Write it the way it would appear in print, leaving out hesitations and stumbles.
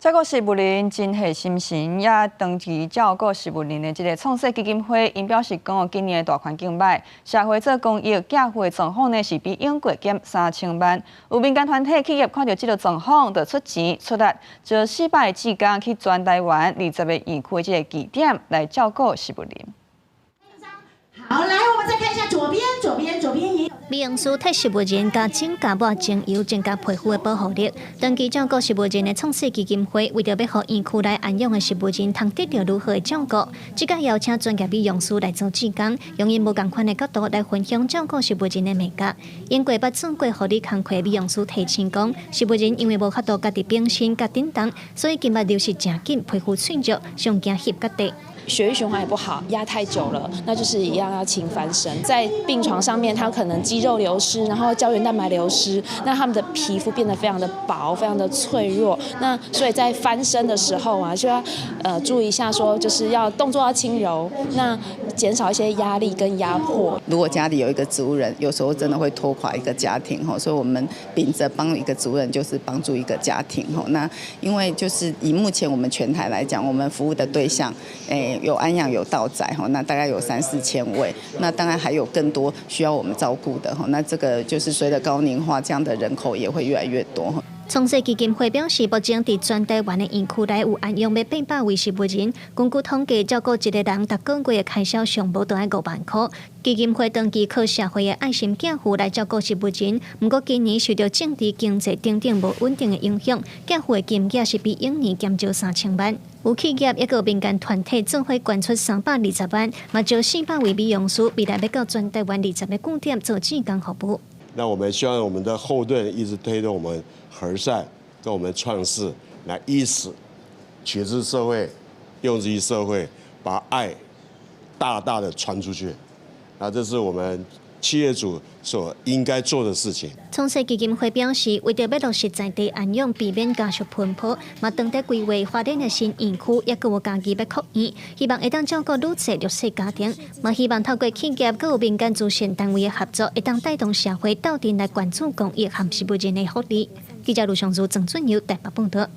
照顾植物人真系心神，也长期照顾植物人的这个创世基金会，因表示讲，今年的大环境歹，社会做公益寄付的状况呢是比永过减3000万。有民间团体、企业看到这个状况，就出钱出力，就400个志工去全台湾20个园区的这个据点来照顾植物人。好，来，我们再看一下左边也有。美容师替植物人加精加抹精油，增加皮肤的保护力。长期照顾植物人的创世基金会，为着要让园区内安养的植物人通得到如何的照顾，即个邀请专业美容师来做志工，用因无同款的角度来分享照顾植物人的美感。因过捌做过护理工课美容师提醒讲，植物人因为无法度家己变身甲叮当，所以今麦流失真紧，皮肤脆弱，上惊翕甲地。血液循环也不好，压太久了，那就是一样要勤翻身。在病床上面，他可能肌肉流失，然后胶原蛋白流失，那他们的皮肤变得非常的薄，非常的脆弱。那所以在翻身的时候啊，就要注意一下，说就是要动作要轻柔，那减少一些压力跟压迫。如果家里有一个植物人，有时候真的会拖垮一个家庭哈，所以我们秉着帮一个植物人就是帮助一个家庭哈。那因为就是以目前我们全台来讲，我们服务的对象，有安养有到宅哈，那大概有3-4千位，那当然还有更多需要我们照顾的哈。那这个就是随着高龄化，这样的人口也会越来越多。创世基金会表示，目前在全台湾的园区内有安养约800位植物人，根据统计，照顾一个人每个月的开销上无就要5万块。基金会长期靠社会的爱心寄付来照顾植物人，不过今年受到政治经济等等无稳定的影响，寄付的金额是比往年减少3000万。有企业也有民间团体总会捐出320万，嘛招400位美容师，未来要到全台湾20个据点做志工服务。那我们希望我们的后盾一直推动我们和善跟我们创世，来以此启智社会，用之于社会，把爱大大的传出去。那这是我们企业主所应该做的事情。创世基金会表示，为着要落实在地安养，避免家属奔波，嘛当地规划发展的新园区，也有家己要扩院，希望会当照顾愈侪弱势家庭，嘛希望透过企业佮有民间慈善单位的合作，会当带动社会斗阵来关注公益和植物人的福利。记者卢尚如、郑俊尧台北报道。